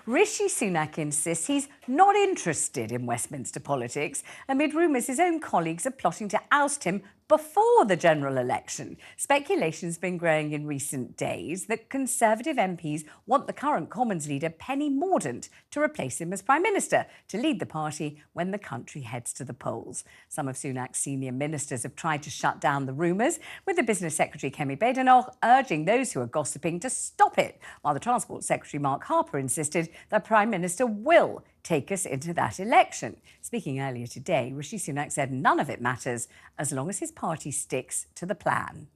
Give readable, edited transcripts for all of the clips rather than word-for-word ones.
Rishi Sunak insists he's not interested in Westminster politics amid rumours his own colleagues are plotting to oust him before the general election. Speculation's been growing in recent days that Conservative MPs want the current Commons leader, Penny Mordaunt, to replace him as Prime Minister, to lead the party when the country heads to the polls. Some of Sunak's senior ministers have tried to shut down the rumours, with the Business Secretary, Kemi Badenoch, urging those who are gossiping to stop it, while the Transport Secretary, Mark Harper, insisted the Prime Minister will take us into that election. Speaking earlier today, Rishi Sunak said none of it matters as long as his party sticks to the plan.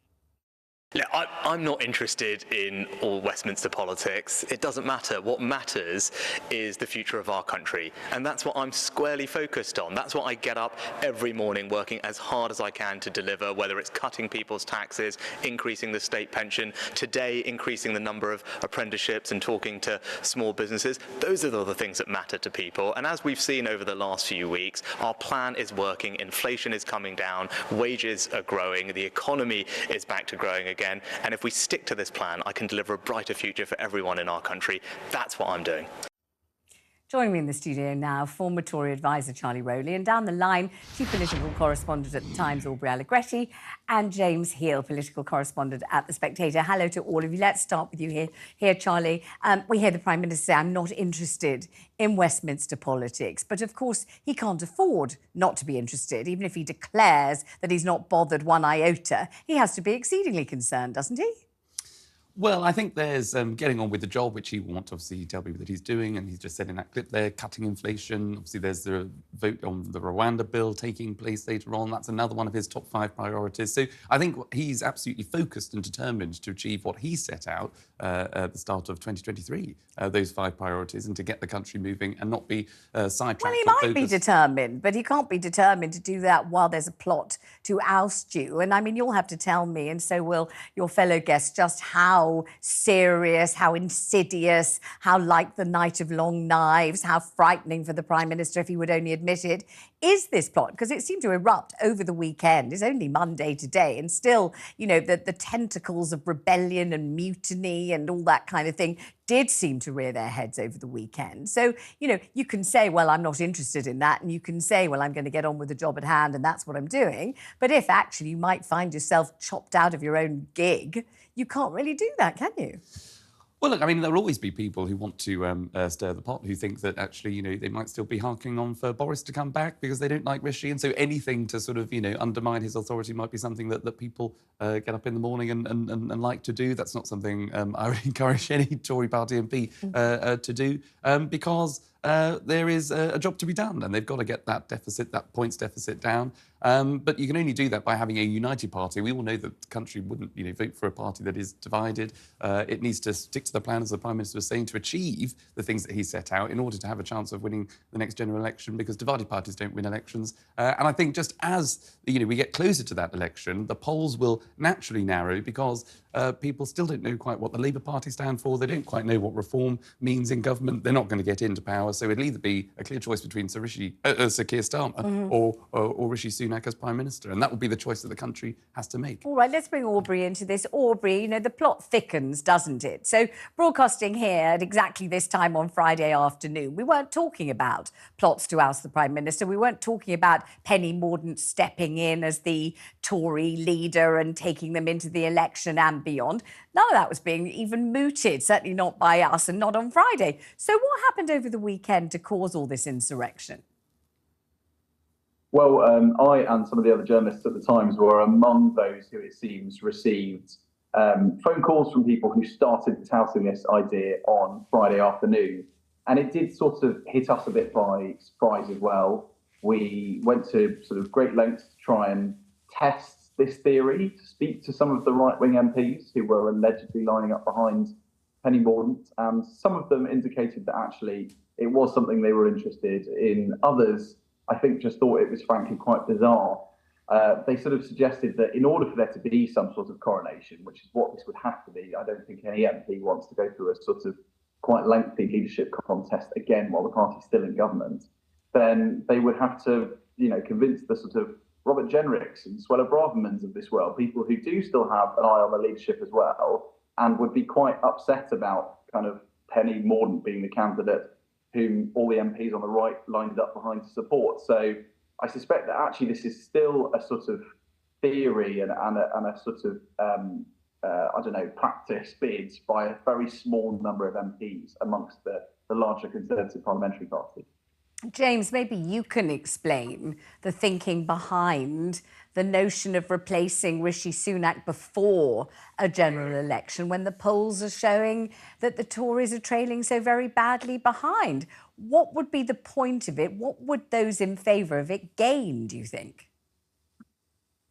Yeah, I'm not interested in all Westminster politics. It doesn't matter. What matters is the future of our country. And that's what I'm squarely focused on. That's what I get up every morning working as hard as I can to deliver, whether it's cutting people's taxes, increasing the state pension, today increasing the number of apprenticeships and talking to small businesses. Those are the things that matter to people. And as we've seen over the last few weeks, our plan is working. Inflation is coming down. Wages are growing. The economy is back to growing again. And if we stick to this plan, I can deliver a brighter future for everyone in our country. That's what I'm doing. Joining me in the studio now, former Tory advisor Charlie Rowley, and down the line, chief political correspondent at the Times, Aubrey Allegretti, and James Heale, political correspondent at the Spectator. Hello to all of you. Let's start with you here, Charlie. We hear the Prime Minister say, I'm not interested in Westminster politics. But of course, he can't afford not to be interested. Even if he declares that he's not bothered one iota, he has to be exceedingly concerned, doesn't he? Well, I think there's getting on with the job, which he will want to obviously tell people that he's doing, and he's just said in that clip there, cutting inflation. Obviously, there's the vote on the Rwanda bill taking place later on. That's another one of his top 5 priorities. So I think he's absolutely focused and determined to achieve what he set out at the start of 2023, those 5 priorities, and to get the country moving and not be sidetracked. Well, he might be determined, but he can't be determined to do that while there's a plot to oust you. And I mean, you'll have to tell me, and so will your fellow guests, just how serious, how insidious, how like the night of long knives, how frightening for the Prime Minister if he would only admit it, is this plot? Because it seemed to erupt over the weekend. It's only Monday today, and still, you know, the tentacles of rebellion and mutiny and all that kind of thing did seem to rear their heads over the weekend. So, you know, you can say, well, I'm not interested in that, and you can say, well, I'm going to get on with the job at hand, and that's what I'm doing. But if actually you might find yourself chopped out of your own gig, you can't really do that, can you? Well, look, I mean, there'll always be people who want to stir the pot, who think that actually, you know, they might still be harking on for Boris to come back because they don't like Rishi. And so anything to sort of, you know, undermine his authority might be something that people get up in the morning and like to do. That's not something I would encourage any Tory party MP to do because there is a job to be done, and they've got to get that deficit, that points deficit down. But you can only do that by having a united party. We all know that the country wouldn't, you know, vote for a party that is divided. It needs to stick to the plan, as the Prime Minister was saying, to achieve the things that he set out in order to have a chance of winning the next general election, because divided parties don't win elections. And I think just as, you know, we get closer to that election, the polls will naturally narrow because people still don't know quite what the Labour Party stand for. They don't quite know what reform means in government. They're not going to get into power. So it'll either be a clear choice between Sir Keir Starmer or Rishi Sunak as Prime Minister. And that will be the choice that the country has to make. All right, let's bring Aubrey into this. Aubrey, you know, the plot thickens, doesn't it? So broadcasting here at exactly this time on Friday afternoon, we weren't talking about plots to oust the Prime Minister. We weren't talking about Penny Mordaunt stepping in as the Tory leader and taking them into the election and beyond. None of that was being even mooted, certainly not by us and not on Friday. So what happened over the weekend to cause all this insurrection? Well, I and some of the other journalists at the Times were among those who, it seems, received phone calls from people who started touting this idea on Friday afternoon. And it did sort of hit us a bit by surprise as well. We went to sort of great lengths to try and test this theory, to speak to some of the right-wing MPs who were allegedly lining up behind Penny Mordaunt. And some of them indicated that actually it was something they were interested in. Others, I think, just thought it was frankly quite bizarre. They sort of suggested that in order for there to be some sort of coronation, which is what this would have to be, I don't think any MP wants to go through a sort of quite lengthy leadership contest again while the party's still in government, then they would have to, you know, convince the sort of Robert Jenricks and Suella Bravermans of this world, people who do still have an eye on the leadership as well, and would be quite upset about kind of Penny Mordaunt being the candidate whom all the MPs on the right lined up behind to support. So I suspect that actually this is still a sort of theory and a sort of, practice bids by a very small number of MPs amongst the larger Conservative parliamentary party. James, maybe you can explain the thinking behind the notion of replacing Rishi Sunak before a general election when the polls are showing that the Tories are trailing so very badly behind. What would be the point of it? What would those in favour of it gain, do you think?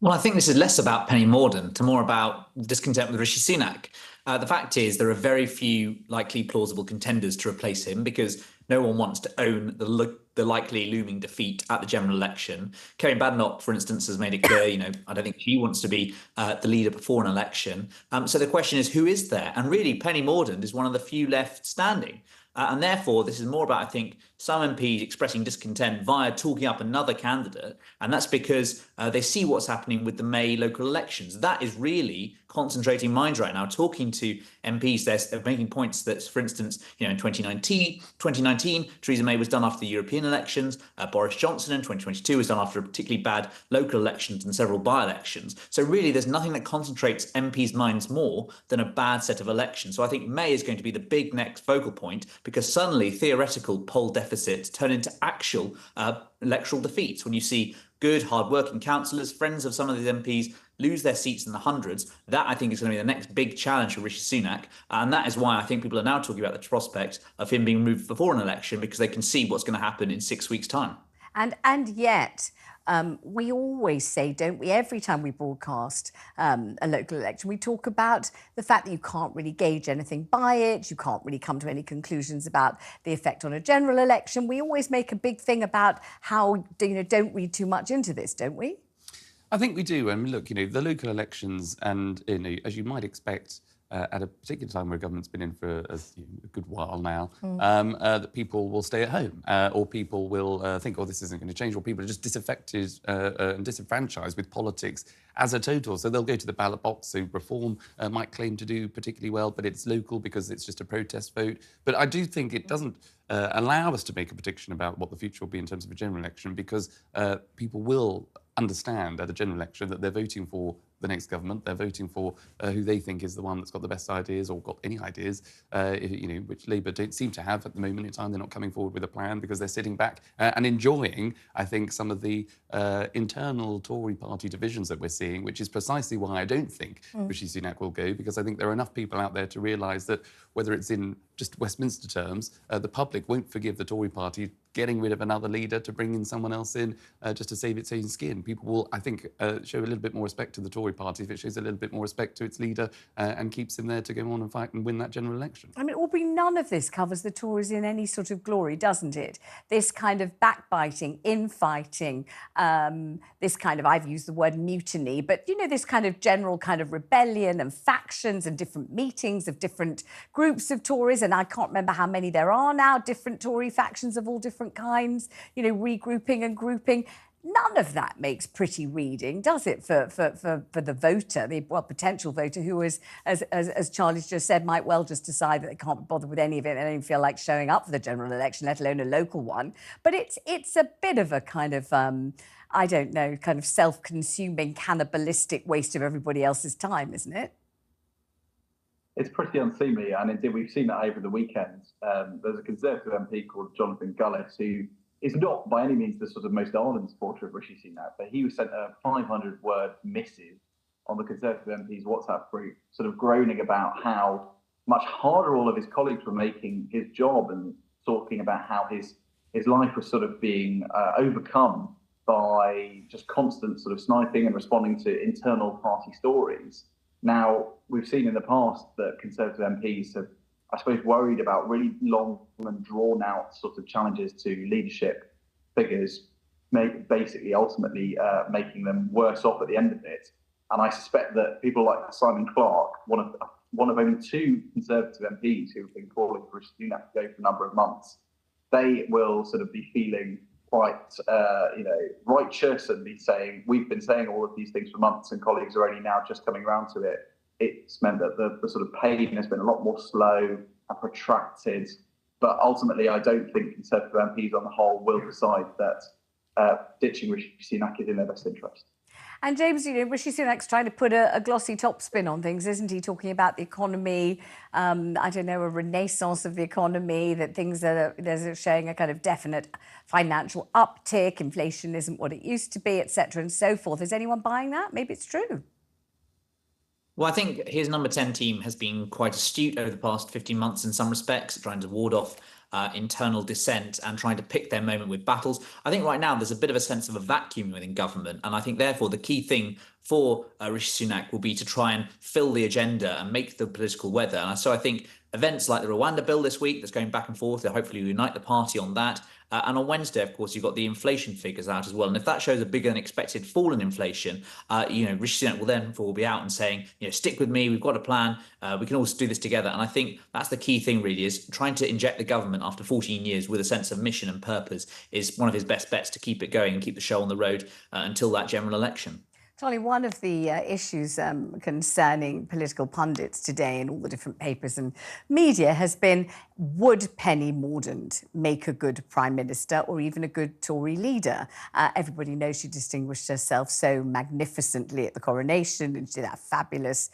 Well, I think this is less about Penny Mordaunt and more about discontent with Rishi Sunak. The fact is there are very few likely plausible contenders to replace him because no one wants to own the likely looming defeat at the general election. Kerry Badenoch, for instance, has made it clear, I don't think she wants to be the leader before an election. So the question is, who is there? And really, Penny Mordaunt is one of the few left standing. And therefore, this is more about, I think, some MPs expressing discontent via talking up another candidate. And that's because they see what's happening with the May local elections. That is really concentrating minds right now. Talking to MPs, they're making points that, for instance, in 2019, Theresa May was done after the European elections. Boris Johnson in 2022 was done after particularly bad local elections and several by-elections. So really, there's nothing that concentrates MPs' minds more than a bad set of elections. So I think May is going to be the big next focal point because suddenly theoretical poll deficits turn into actual electoral defeats when you see good, hard-working councillors, friends of some of these MPs, lose their seats in the hundreds. That, I think, is going to be the next big challenge for Rishi Sunak. And that is why I think people are now talking about the prospect of him being removed before an election because they can see what's going to happen in 6 weeks' time. And yet, we always say, don't we, every time we broadcast a local election, we talk about the fact that you can't really gauge anything by it, you can't really come to any conclusions about the effect on a general election. We always make a big thing about how, don't read too much into this, don't we? I think we do. And look, the local elections and, as you might expect, at a particular time where government's been in for a good while now, that people will stay at home or people will think, oh, this isn't going to change, or people are just disaffected and disenfranchised with politics as a total. So they'll go to the ballot box. So Reform might claim to do particularly well, but it's local because it's just a protest vote. But I do think it doesn't allow us to make a prediction about what the future will be in terms of a general election because people will understand at a general election that they're voting for the next government. They're voting for who they think is the one that's got the best ideas or got any ideas, which Labour don't seem to have at the moment in time. They're not coming forward with a plan because they're sitting back and enjoying, I think, some of the internal Tory party divisions that we're seeing, which is precisely why I don't think Rishi Sunak will go, because I think there are enough people out there to realise that whether it's in just Westminster terms, the public won't forgive the Tory party getting rid of another leader to bring in someone else in just to save its own skin. People will, I think, show a little bit more respect to the Tory party if it shows a little bit more respect to its leader and keeps him there to go on and fight and win that general election. I mean, Aubrey, none of this covers the Tories in any sort of glory, doesn't it? This kind of backbiting, infighting, this kind of, I've used the word mutiny, but, this kind of general kind of rebellion and factions and different meetings of different groups of Tories, and I can't remember how many there are now, different Tory factions of all different kinds, regrouping and grouping. None of that makes pretty reading, does it, for the voter, the potential voter who is, as Charlie's just said, might well just decide that they can't bother with any of it and don't even feel like showing up for the general election, let alone a local one. But it's a bit of a kind of, I don't know, kind of self-consuming, cannibalistic waste of everybody else's time, isn't it? It's pretty unseemly, and indeed we've seen that over the weekend. There's a Conservative MP called Jonathan Gullis who is not by any means the sort of most ardent supporter of Rishi Sunak, but he was sent a 500-word missive on the Conservative MPs WhatsApp group, sort of groaning about how much harder all of his colleagues were making his job and talking about how his life was sort of being overcome by just constant sort of sniping and responding to internal party stories. Now, we've seen in the past that Conservative MPs have, I suppose, worried about really long and drawn-out sort of challenges to leadership figures, basically ultimately making them worse off at the end of it. And I suspect that people like Simon Clarke, one of only two Conservative MPs who have been calling for Rishi Sunak to go for a number of months, they will sort of be feeling quite, righteous and be saying, we've been saying all of these things for months and colleagues are only now just coming around to it. It's meant that the sort of pain has been a lot more slow and protracted. But ultimately, I don't think Conservative MPs on the whole will decide that ditching Rishi Sunak is in their best interest. And James, Rishi Sunak's trying to put a glossy top spin on things, isn't he? Talking about the economy, I don't know, a renaissance of the economy, that things are showing a kind of definite financial uptick, inflation isn't what it used to be, etc., and so forth. Is anyone buying that? Maybe it's true. Well, I think his number 10 team has been quite astute over the past 15 months in some respects, trying to ward off internal dissent and trying to pick their moment with battles. I think right now there's a bit of a sense of a vacuum within government. And I think, therefore, the key thing for Rishi Sunak will be to try and fill the agenda and make the political weather. And so I think events like the Rwanda bill this week that's going back and forth, they'll hopefully unite the party on that. And on Wednesday, of course, you've got the inflation figures out as well. And if that shows a bigger than expected fall in inflation, Rishi Sunak will then be out and saying, stick with me, we've got a plan, we can all do this together. And I think that's the key thing, really, is trying to inject the government after 14 years with a sense of mission and purpose is one of his best bets to keep it going and keep the show on the road until that general election. Charlie, one of the issues concerning political pundits today in all the different papers and media has been, would Penny Mordaunt make a good Prime Minister or even a good Tory leader? Everybody knows she distinguished herself so magnificently at the coronation, and she did that fabulous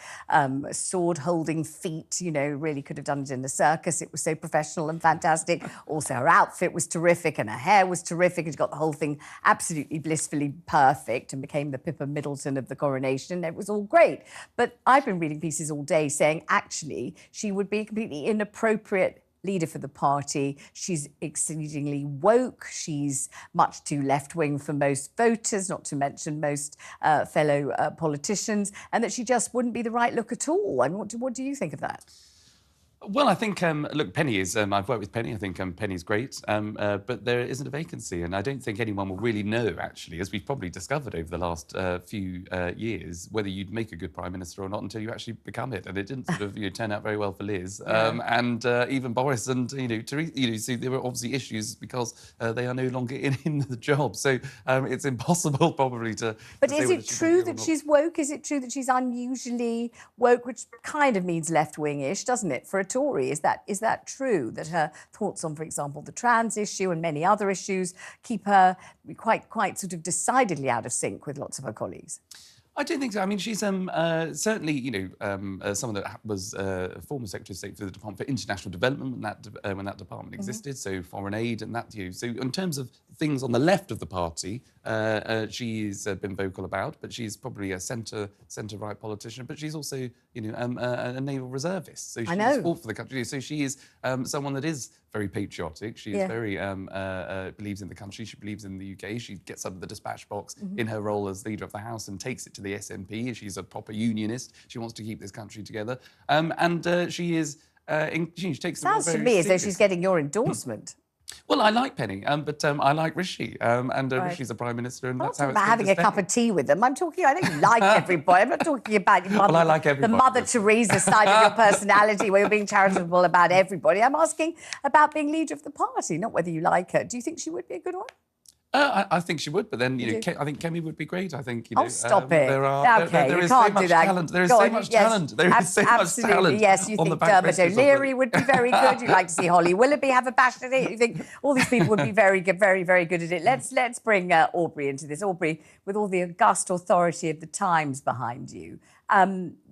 sword-holding feat, really could have done it in the circus. It was so professional and fantastic. Also, her outfit was terrific and her hair was terrific, and she got the whole thing absolutely blissfully perfect and became the Pippa Middleton of the coronation. It was all great. But I've been reading pieces all day saying, actually, she would be a completely inappropriate leader for the party. She's exceedingly woke. She's much too left-wing for most voters, not to mention most fellow politicians, and that she just wouldn't be the right look at all. I mean, what do you think of that? Well, I think, look, Penny is, I've worked with Penny, I think Penny's great, but there isn't a vacancy, and I don't think anyone will really know, actually, as we've probably discovered over the last few years, whether you'd make a good Prime Minister or not until you actually become it, and it didn't sort of turn out very well for Liz, and even Boris and, Theresa, so there were obviously issues because they are no longer in the job, so it's impossible probably to... But is it true that she's woke? Is it true that she's unusually woke, which kind of means left-wing-ish, doesn't it, for a Tory? Is that true, that her thoughts on, for example, the trans issue and many other issues keep her quite sort of decidedly out of sync with lots of her colleagues? I don't think so. I mean, she's certainly, someone that was former Secretary of State for the Department for International Development when that department existed, so foreign aid and that. So in terms of things on the left of the party, she's been vocal about, but she's probably a centre-right politician. But she's also, a naval reservist. So she's fought for the country. So she is someone that is very patriotic. She is very believes in the country. She believes in the UK. She gets up the dispatch box in her role as leader of the House and takes it to the SNP. She's a proper unionist. She wants to keep this country together. She is. She takes the role very Sounds to me as though she's getting your endorsement. Well, I like Penny, but I like Rishi, and Rishi's a Prime Minister, and that's how it's about having a cup of tea with them. I'm talking, I don't like everybody. I'm not talking about your mother, well, I like everybody. The Mother Teresa side of your personality, where you're being charitable about everybody. I'm asking about being leader of the party, not whether you like her. Do you think she would be a good one? I think she would, but then I think Kemi would be great. I think stop it. There is so much talent. There is so much talent. There is so much talent. Yes, you think Dermot O'Leary would be very good. You'd like to see Holly Willoughby have a bash at it. You think all these people would be very good, very, very good at it. Let's bring Aubrey into this. Aubrey, with all the august authority of the Times behind you,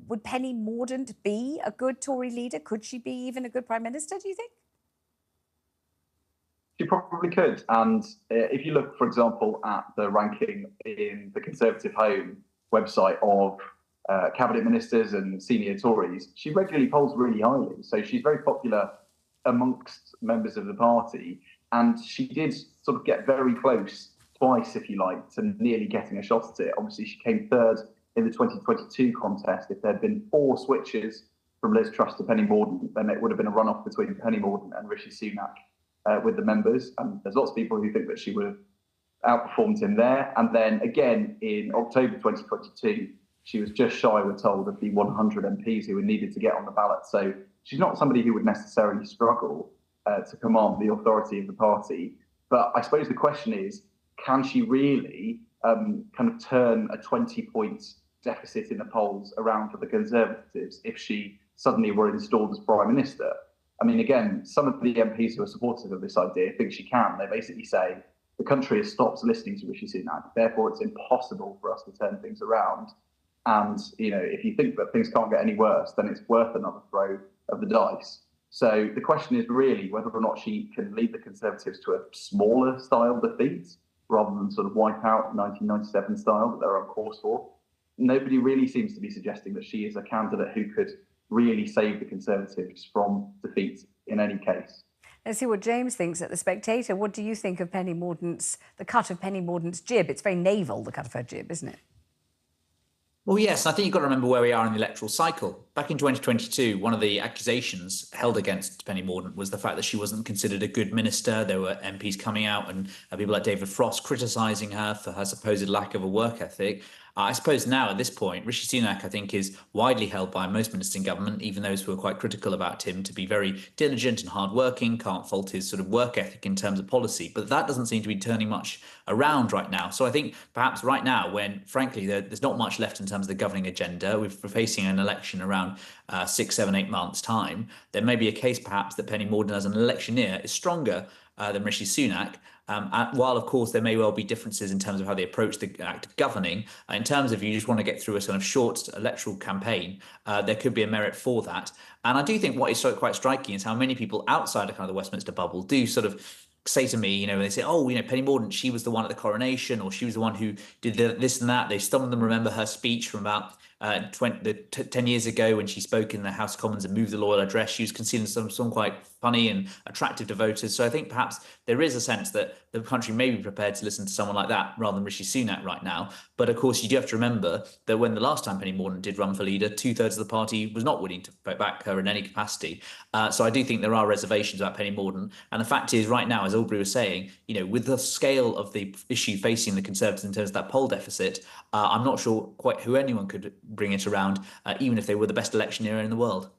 would Penny Mordaunt be a good Tory leader? Could she be even a good Prime Minister, do you think? She probably could. And if you look, for example, at the ranking in the Conservative Home website of cabinet ministers and senior Tories, she regularly polls really highly. So she's very popular amongst members of the party. And she did sort of get very close twice, if you like, to nearly getting a shot at it. Obviously, she came third in the 2022 contest. If there had been 4 switches from Liz Truss to Penny Mordaunt, then it would have been a runoff between Penny Mordaunt and Rishi Sunak. With the members, and there's lots of people who think that she would have outperformed him there. And then again in October 2022, she was just shy, we're told, of the 100 MPs who were needed to get on the ballot. So she's not somebody who would necessarily struggle to command the authority of the party. But I suppose the question is, can she really kind of turn a 20-point deficit in the polls around for the Conservatives if she suddenly were installed as Prime Minister? I mean, again, some of the MPs who are supportive of this idea think she can. They basically say the country has stopped listening to Rishi Sunak, therefore it's impossible for us to turn things around. And, if you think that things can't get any worse, then it's worth another throw of the dice. So the question is really whether or not she can lead the Conservatives to a smaller style defeat rather than sort of wipe out 1997 style that they're on course for. Nobody really seems to be suggesting that she is a candidate who could really save the Conservatives from defeat in any case. Let's see what James thinks at The Spectator. What do you think of the cut of Penny Mordaunt's jib? It's very naval, the cut of her jib, isn't it? Well, yes, I think you've got to remember where we are in the electoral cycle. Back in 2022, one of the accusations held against Penny Mordaunt was the fact that she wasn't considered a good minister. There were MPs coming out and people like David Frost criticising her for her supposed lack of a work ethic. I suppose now at this point, Rishi Sunak, I think, is widely held by most ministers in government, even those who are quite critical about him, to be very diligent and hardworking, can't fault his sort of work ethic in terms of policy. But that doesn't seem to be turning much around right now. So I think perhaps right now, when, frankly, there's not much left in terms of the governing agenda, we're facing an election around 6, 7, 8 months' time, there may be a case perhaps that Penny Mordaunt as an electioneer is stronger than Rishi Sunak. While, of course, there may well be differences in terms of how they approach the act of governing, in terms of you just want to get through a sort of short electoral campaign, there could be a merit for that. And I do think what is quite striking is how many people outside of kind of the Westminster bubble do sort of say to me, they say, Penny Mordaunt, she was the one at the coronation, or she was the one who did this and that. Some of them remember her speech from about 10 years ago when she spoke in the House of Commons and moved the Loyal Address. She was considered some quite funny and attractive to voters. So I think perhaps there is a sense that the country may be prepared to listen to someone like that rather than Rishi Sunak right now. But of course, you do have to remember that when the last time Penny Mordaunt did run for leader, 2/3 of the party was not willing to back her in any capacity. So I do think there are reservations about Penny Mordaunt. And the fact is, right now, as Aubrey was saying, with the scale of the issue facing the Conservatives in terms of that poll deficit, I'm not sure quite who anyone could bring it around, even if they were the best electioneer in the world.